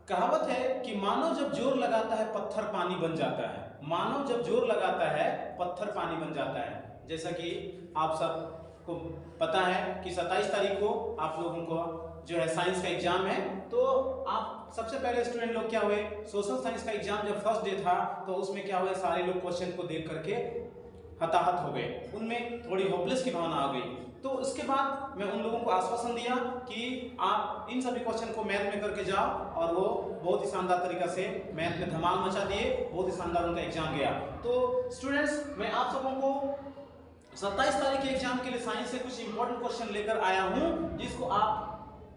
कहावत है कि मानव जब जोर लगाता है पत्थर पानी बन जाता है। मानव जब जोर लगाता है पत्थर पानी बन जाता है। जैसा कि आप सबको पता है कि 27 तारीख को आप लोगों को जो है साइंस का एग्जाम है, तो आप सबसे पहले स्टूडेंट लोग क्या हुए, सोशल साइंस का एग्जाम जब फर्स्ट डे था तो उसमें क्या हुआ, सारे लोग क्वेश्चन को देख करके हताहत हो गए, उनमें थोड़ी होपलेस की भावना आ गई। तो उसके बाद मैं उन लोगों को आश्वासन दिया कि आप इन सभी क्वेश्चन को मैथ में करके जाओ, और वो बहुत ही शानदार तरीका से मैथ में धमाल मचा दिए, बहुत ही शानदार उनका एग्जाम गया। तो स्टूडेंट्स, मैं आप सबों को 27 तारीख के एग्जाम के लिए साइंस से कुछ इंपॉर्टेंट क्वेश्चन लेकर आया हूं, जिसको आप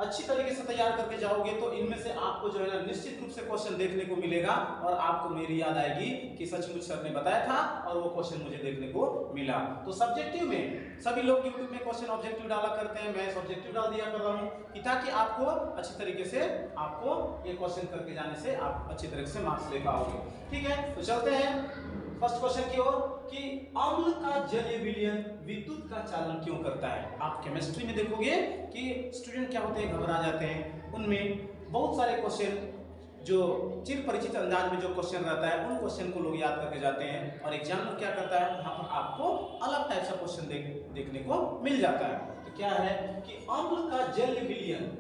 अच्छी तरीके से तैयार करके जाओगे तो इनमें से आपको जो है ना निश्चित रूप से क्वेश्चन देखने को मिलेगा, और आपको मेरी याद आएगी कि सचमुच सर ने बताया था और वो क्वेश्चन मुझे देखने को मिला। तो सब्जेक्टिव में सभी लोग यूट्यूब में क्वेश्चन ऑब्जेक्टिव डाला करते हैं, मैं सब्जेक्टिव डाल दिया कर रहा हूं कि ताकि आपको अच्छी तरीके से आपको ये क्वेश्चन करके जाने से आप अच्छी तरीके से मार्क्स ले पाओगे। ठीक है, तो चलते हैं फर्स्ट क्वेश्चन की ओर कि अम्ल का जलीय विलयन विद्युत का चालन क्यों करता है। आप केमिस्ट्री में देखोगे कि स्टूडेंट क्या होते हैं, घबरा जाते हैं, उनमें बहुत सारे क्वेश्चन जो चिर परिचित अंदाज में जो क्वेश्चन रहता है उन क्वेश्चन को लोग याद करके जाते हैं, और एग्जाम में क्या करता है, वहां पर आपको अलग टाइप का क्वेश्चन देखने को मिल जाता है। तो क्या है कि अम्ल का जलीय विलयन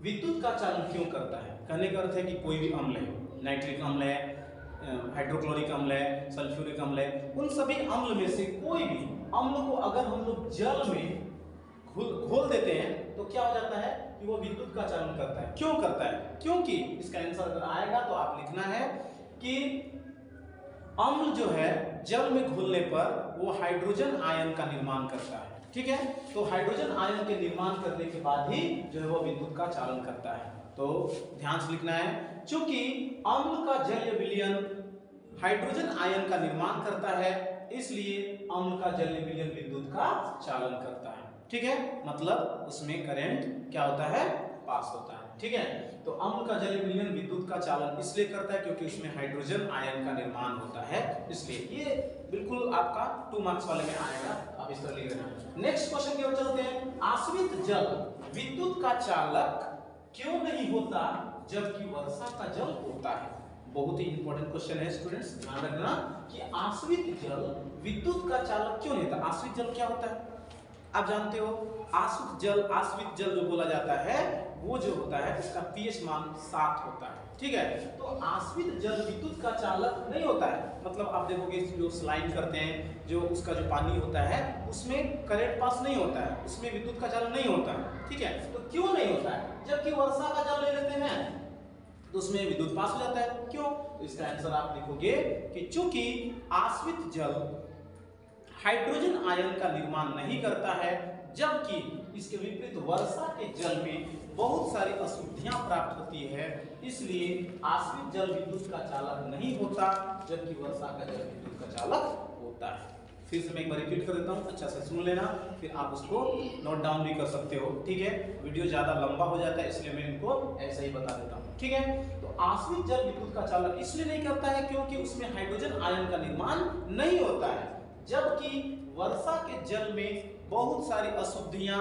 विद्युत का चालन क्यों करता है। कहने का अर्थ है कि कोई भी अम्ल है, नाइट्रिक अम्ल है, हाइड्रोक्लोरिक अम्ल है, सल्फ्यूरिक अम्ल है, उन सभी अम्ल में से कोई भी अम्ल को अगर हम लोग जल में घोल देते हैं तो क्या हो जाता है कि वो विद्युत का चालन करता है। क्यों करता है, क्योंकि इसका आंसर अगर आएगा तो आप लिखना है कि अम्ल जो है जल में घुलने पर वो हाइड्रोजन आयन का निर्माण करता है। ठीक है, तो हाइड्रोजन आयन के निर्माण करने के बाद ही जो है वो विद्युत का चालन करता है। तो ध्यान से लिखना है, चूंकि अम्ल का जलीय विलयन हाइड्रोजन आयन का निर्माण करता है, इसलिए अम्ल का जलीय विलयन विद्युत का चालन करता है। ठीक है, मतलब उसमें करंट क्या होता है, पास होता है। ठीक है, तो अम्ल का जलीय विलयन विद्युत का चालन इसलिए करता है क्योंकि उसमें हाइड्रोजन आयन का निर्माण होता है, इसलिए ये बिल्कुल आपका 2 मार्क्स वाले में आएगा, आप इस तरह लिख लेना। नेक्स्ट क्वेश्चन की ओर चलते हैं। आश्रित जल विद्युत का चालक क्यों नहीं होता जबकि वर्षा का जल होता है। बहुत ही इंपॉर्टेंट क्वेश्चन है स्टूडेंट्स, ध्यान रखना कि आश्रित जल विद्युत का चालक क्यों नहीं होता। आश्रित जल क्या होता है, आप जानते हो, आश्रित जल जो बोला जाता है वो जो होता है उसका pH मान 7 होता है। ठीक है, तो आश्रित जल विद्युत का चालक नहीं होता है, मतलब आप देखोगे जो स्लाइड करते हैं, जो उसका जो पानी होता है उसमें करंट पास नहीं होता है, उसमें विद्युत का चालन नहीं होता है। ठीक है, तो क्यों नहीं होता है, जबकि वर्षा का जल ले लेते हैं तो उसमें विद्युत पास हो जाता है। क्यों, तो इसका आंसर आप लिखोगे कि चूंकि आश्रित जल हाइड्रोजन आयन का निर्माण नहीं करता है, जबकि इसके विपरीत वर्षा के जल में बहुत सारी अशुद्धियां प्राप्त होती है, इसलिए आश्रित जल विद्युत का चालक नहीं होता, जबकि वर्षा का जल विद्युत का चालक होता है। फिर से मैं एक बार रिपीट कर देता हूं, अच्छा से सुन लेना, फिर आप उसको नोट डाउन भी कर सकते हो। ठीक है, वीडियो ज्यादा लंबा हो जाता है इसलिए मैं इनको ऐसा ही बता देता हूं। ठीक है, तो आश्रित जल विद्युत का चालक इसलिए नहीं करता है क्योंकि उसमें हाइड्रोजन आयन का निर्माण नहीं होता है, जबकि वर्षा के जल में बहुत सारी अशुद्धियां,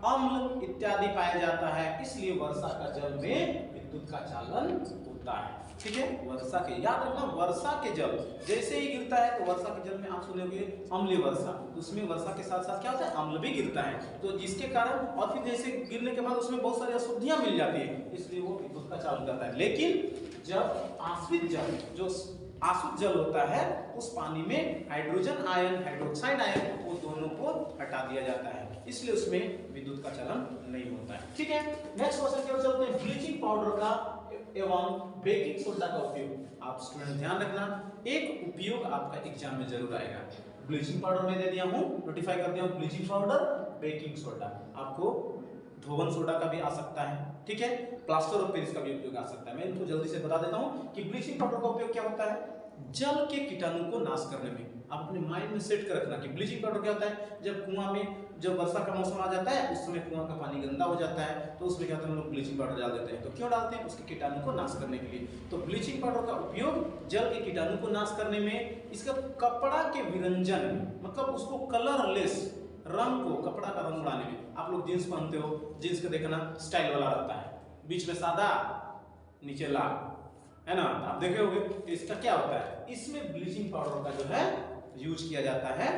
अम्ल इत्यादि पाया जाता है, इसलिए वर्षा का जल में विद्युत का चालन होता है। ठीक है, वर्षा के याद रखना, वर्षा के जल जैसे ही गिरता है तो वर्षा के जल में आप सुनोगे अम्लीय वर्षा, उसमें वर्षा के साथ साथ क्या होता है, अम्ल भी गिरता है, तो जिसके कारण और फिर जैसे गिरने के बाद उसमें बहुत सारी अशुद्धियां मिल जाती है, इसलिए वो विद्युत का चालन करता है। लेकिन जब आश्रित जल जो आसुत जल होता है उस पानी में हाइड्रोजन आयन, हाइड्रोक्साइड आयन, वो दोनों को हटा दिया जाता है, इसलिए उसमें विद्युत का चालन नहीं होता है। ठीक है, नेक्स्ट क्वेश्चन की ओर चलते हैं। ब्लीचिंग पाउडर का एवं बेकिंग सोडा का उपयोग। आप स्टूडेंट ध्यान रखना, एक उपयोग आपका एग्जाम में जरूर आएगा। ब्लीचिंग पाउडर में दे दिया हूं, नोटिफाई कर दिया हूं, ब्लीचिंग पाउडर, बेकिंग सोडा, आपको धोवन सोडा का भी आ सकता है। ठीक है, प्लास्टर ऑफ पेरिस का भी उपयोग आ सकता है। मैं इनको जल्दी से बता देता हूं कि ब्लीचिंग पाउडर का उपयोग क्या होता है, जल के कीटाणु को नाश करने में। आप अपने माइंड में सेट कर रखना कि ब्लीचिंग पाउडर क्या होता है, जब कुआं में जब वर्षा का मौसम आ जाता है उस समय कुआं का पानी गंदा हो जाता है, तो उसमें क्या होता है, हम लोग ब्लीचिंग पाउडर डाल देते हैं। तो क्यों डालते हैं, उसके कीटाणु को नाश करने के लिए। तो ब्लीचिंग पाउडर का उपयोग जल के कीटाणु को नाश करने में, इसका कपड़ा के विरंजन में, मतलब उसको कलरलेस रंग को, कपड़ा का रंग उड़ाने में। आप लोग जींस पहनते हो, जींस का देखना स्टाइल वाला रहता है, बीच में सादा नीचे लाल, है ना। तो आप देखे होंगे तो इसका क्या होता है, इसमें ब्लीचिंग पाउडर का जो है यूज किया जाता है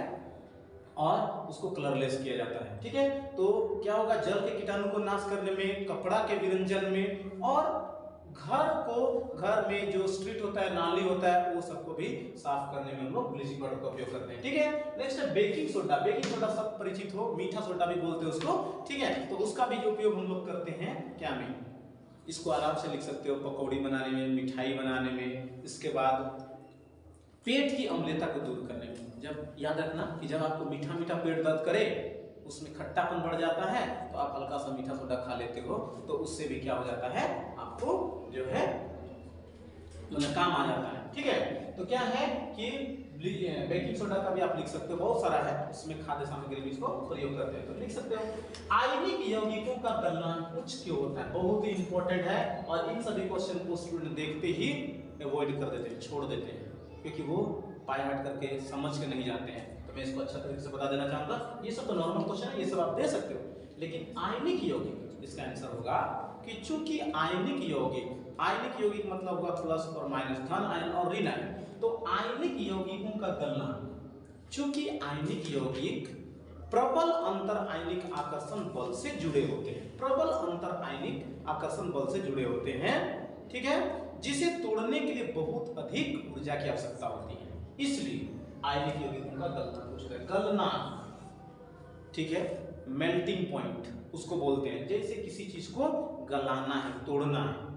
और उसको कलरलेस किया जाता है, ठीक है। तो क्या होगा, जल के कीटाणु को नाश करने में, कपड़ा के विरंजन में, और घर में जो स्ट्रीट होता है, नाली होता है, वो सबको भी साफ करने में हम लोग ब्लीचिंग पाउडर का उपयोग करते हैं, ठीक है। नेक्स्ट है बेकिंग सोडा। बेकिंग सोडा सब परिचित हो, मीठा सोडा भी बोलते हैं उसको, ठीक है। तो उसका भी उपयोग हम लोग करते हैं क्या में, इसको आराम से लिख सकते हो, पकौड़ी बनाने में, मिठाई बनाने में, इसके बाद पेट की अम्लता को दूर करने में। जब याद रखना कि जब आपको मीठा मीठा पेट दर्द करे, उसमें खट्टापन बढ़ जाता है, तो आप हल्का सा मीठा सोडा खा लेते हो, तो उससे भी क्या हो जाता है, आपको जो है मतलब काम आ जाता है, ठीक है। तो क्या है कि बेकिंग सोडा का भी आप लिख सकते हो, बहुत सारा है, उसमें खाद्य सामग्री में इसको प्रयोग करते हैं, तो लिख सकते हो। आयनिक यौगिकों का गलनांक उच्च क्यों होता है, बहुत ही इंपॉर्टेंट है, और इन सभी क्वेश्चन को स्टूडेंट देखते ही अवॉइड कर देते हैं, छोड़ देते हैं, क्योंकि वो पाई हार्ट करके समझ के नहीं जाते हैं। तो मैं इसको अच्छा तरीके से बता देना चाहूंगा, ये सब तो नॉर्मल क्वेश्चन है, ये सब आप दे सकते हो, लेकिन आयनिक यौगिक, इसका आंसर होगा कि चूंकि आयनिक यौगिक मतलब होगा प्लस और माइनस, धन आयन और ऋण आयन। तो आयनिक यौगिकों का गलनांक, चूंकि आयनिक यौगिक प्रबल अंतर आयनिक आकर्षण बल से जुड़े होते हैं, प्रबल अंतर आयनिक आकर्षण बल से जुड़े होते हैं, ठीक है, जिसे तोड़ने के लिए बहुत अधिक ऊर्जा की आवश्यकता होती है, इसलिए आयनिक यौगिकों का गलनांक पूछ रहे हैं। गलनांक, ठीक है, मेल्टिंग पॉइंट उसको बोलते हैं, जैसे किसी चीज को गलाना है, तोड़ना है,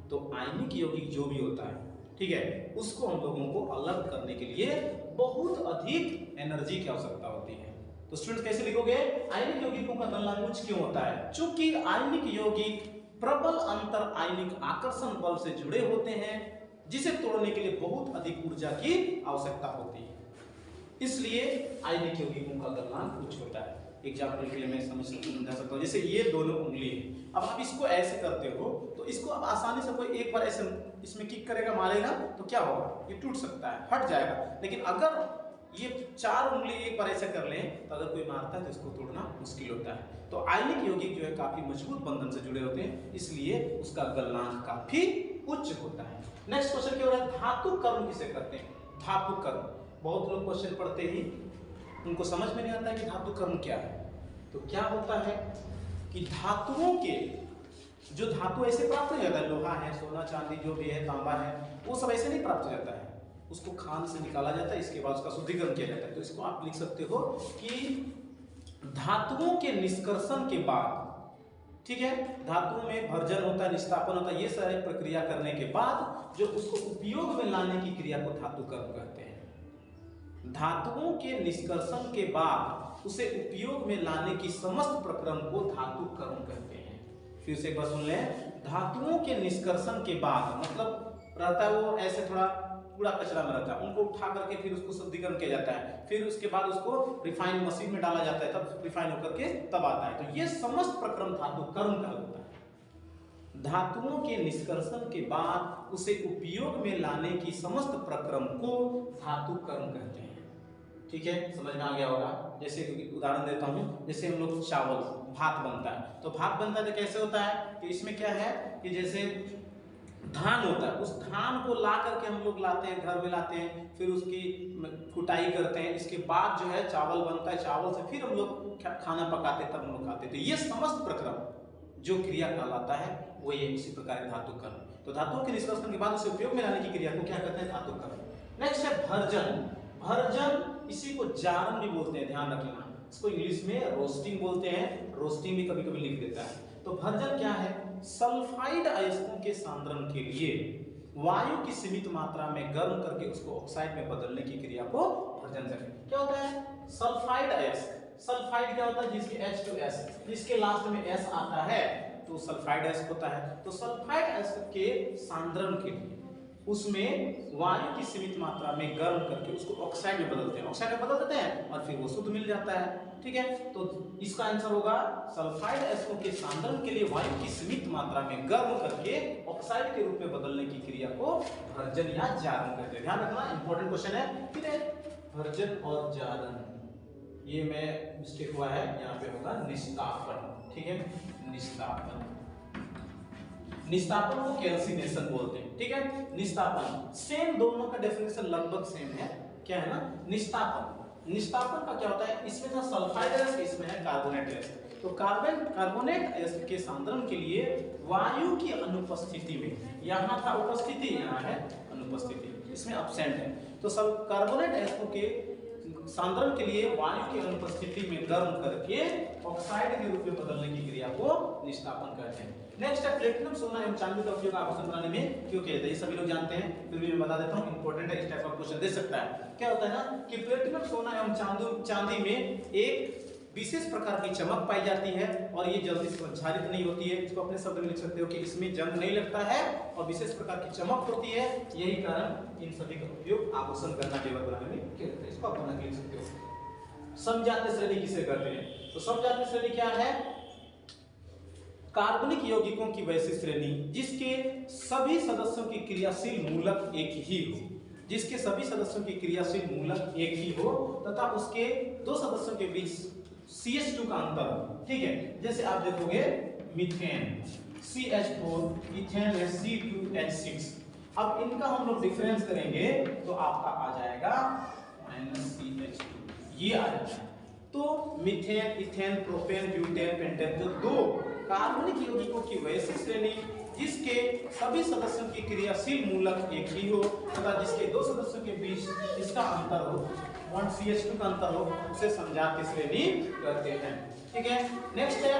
तो आयनिक यौगिक जो भी होता है, ठीक है, उसको हम लोगों को अलग करने के लिए बहुत अधिक एनर्जी की आवश्यकता होती है। तो स्टूडेंट्स कैसे लिखोगे, आयनिक यौगिकों का गलनांक उच्च क्यों होता है, चूंकि आयनिक यौगिक प्रबल अंतर आयनिक आकर्षण बल से जुड़े होते हैं, जिसे तोड़ने के लिए बहुत अधिक ऊर्जा की आवश्यकता होती है, इसलिए आयनिक यौगिकों का गलनांक उच्च होता है। एग्जाम्पल के लिए मैं समझा सकता हूँ, जैसे ये दोनों उंगली है, अब आप इसको ऐसे करते हो, तो इसको अब आसानी से कोई एक बार ऐसे इसमें किक करेगा, मारेगा, तो क्या होगा, ये टूट सकता है, हट जाएगा। लेकिन अगर ये चार उंगली एक बार ऐसे कर लें, तो अगर कोई मारता है तो इसको तोड़ना मुश्किल होता है। तो आयनिक यौगिक जो है काफी मजबूत बंधन से जुड़े होते हैं, इसलिए उसका गलनांक काफी उच्च होता है। नेक्स्ट क्वेश्चन क्या हो रहा है, धातु कर्म किसे कहते हैं, धातु कर्म। बहुत लोग क्वेश्चन पढ़ते ही उनको समझ में नहीं आता है कि धातु कर्म क्या है। तो क्या होता है कि धातुओं के, जो धातु ऐसे प्राप्त हो जाता है, लोहा है, सोना चांदी जो भी है, तांबा है, वो सब ऐसे नहीं प्राप्त हो जाता है, उसको खान से निकाला जाता है, इसके बाद उसका शुद्धिकरण किया जाता है। तो इसको आप लिख सकते हो कि धातुओं के निष्कर्षण के बाद, ठीक है, धातुओं में भर्जन होता है, निस्तापन होता है, ये सारी प्रक्रिया करने के बाद जो उसको उपयोग में लाने की क्रिया को धातु कर्म कहते हैं। धातुओं के निष्कर्षण के बाद उसे उपयोग में लाने की समस्त प्रक्रम को धातु कर्म कहते हैं। फिर से एक बार सुन लें, धातुओं के निष्कर्षण के बाद मतलब रहता है वो ऐसे थोड़ा कूड़ा कचरा में रहता है, उनको उठा करके फिर उसको शुद्धिकरण किया जाता है, फिर उसके बाद उसको रिफाइन मशीन में डाला जाता है, तब रिफाइन होकर के तब आता है। तो ये समस्त प्रक्रम धातु कर्म का होता है। धातुओं के निष्कर्षण के बाद उसे उपयोग में लाने की समस्त प्रक्रम को धातु कर्म कहते हैं, ठीक है, समझ में आ गया होगा। जैसे उदाहरण देता हूं, जैसे हम लोग चावल, भात बनता है, तो भात बनता है तो कैसे होता है कि इसमें क्या है कि जैसे धान होता है, उस धान को ला करके हम लोग लाते हैं, घर में लाते हैं, फिर उसकी कुटाई करते हैं, इसके बाद जो है चावल बनता है, चावल से फिर हम लोग खाना पकाते हैं, तब हम लोग खाते हैं। तो ये समस्त प्रक्रम जो क्रिया कहलाता है वो ये इसी प्रकार धातु कर्म। तो धातुओं के निष्कर्षण के बाद उसे उपयोग में लाने की क्रिया को क्या कहते हैं, धातु कर्म। नेक्स्ट है भर्जन। भर्जन इसी को जारन भी बोलते हैं, ध्यान रखना, इसको इंग्लिश में रोस्टिंग बोलते हैं, रोस्टिंग भी कभी कभी लिख देता है। तो भर्जन क्या है, सल्फाइड अयस्कों के सांद्रण के लिए वायु की सीमित मात्रा में गर्म करके उसको ऑक्साइड में बदलने की क्रिया को भर्जन कहते हैं। क्या होता है सल्फाइड अयस्क, सल्फाइड क्या होता है जिसके H2S, जिसके लास्ट में S आता है तो सल्फाइड अयस्क होता है। तो सल्फाइड अयस्क के सांद्रण के लिए उसमें वायु की सीमित मात्रा में गर्म करके उसको ऑक्साइड में बदलते हैं, ऑक्साइड में बदल देते हैं और फिर वो शुद्ध मिल जाता है, ठीक है। तो इसका आंसर होगा सल्फाइड अयस्कों के सांद्रण के लिए वायु की सीमित मात्रा में गर्म करके ऑक्साइड के रूप में बदलने की क्रिया को भर्जन या जारन कहते हैं। ध्यान रखना, इंपॉर्टेंट क्वेश्चन है। फिर भर्जन और जारन, ये में मिस्टेक हुआ है, यहाँ पे होगा निस्तापन, ठीक है, निस्तापन। निस्तापन को कैल्सिनेशन बोलते हैं, ठीक है। निस्तापन सेम, दोनों का डेफिनेशन लगभग सेम है, क्या है ना, निस्तापन। निस्तापन का क्या होता है, इसमें था सल्फाइड एसिड, इसमें है कार्बोनेट एसिड। तो कार्बोनेट एसिड के सांद्रण के लिए वायु की अनुपस्थिति में, यहाँ था उपस्थिति, यहाँ है अनुपस्थिति, इसमें एब्सेंट है। तो सब कार्बोनेट एसिड के सांद्रण के लिए वायु की अनुपस्थिति में गर्म करके ऑक्साइड के रूप में बदलने की क्रिया को निस्तापन कहते हैं। नेक्स्ट है प्लेटिनम, सोना एवं चांदी का उपयोग आभूषण बनाने में क्यों किया जाता है, ये सभी लोग जानते हैं, फिर भी मैं बता देता हूँ, इंपॉर्टेंट है, इस टाइप का क्वेश्चन दे सकता है। क्या होता है ना कि प्लेटिनम, सोना एवं चांदी में एक विशेष प्रकार की चमक पाई जाती है और ये जल्दी से क्षारित नहीं होती है। इसको अपने शब्द में लिख सकते हो कि इसमें जंग नहीं लगता है और विशेष प्रकार की चमक होती है, यही कारण इन सभी का उपयोग आभूषण गहना जेवर बनाने में किया जाता है। इसको आप बना के लिख सकते हो। समजातीय श्रेणी किसे कहते हैं, तो समजातीय श्रेणी क्या है, कार्बनिक यौगिकों की वैसी श्रेणी जिसके सभी सदस्यों की क्रियाशील मूलक एक ही हो, जिसके सभी सदस्यों की क्रियाशील मूलक एक ही हो तथा उसके दो सदस्यों के बीच CH2 का अंतर हो, ठीक है। जैसे आप देखोगे मीथेन CH4, इथेन है C2H6। अब इनका हम लोग डिफरेंस करेंगे तो आपका आ जाएगा -CH2, ये आ जाता है। तो methane, ethane, propane, butane, pentane, जो दो कार्बनिक यौगिकों की वैसी श्रेणी जिसके सभी सदस्यों की क्रियाशील मूलक एक ही हो तथा जिसके दो सदस्यों के बीच इसका अंतर हो, CH2 का अंतर हो, उसे समजातीय श्रेणी कहते हैं, ठीक है। नेक्स्ट है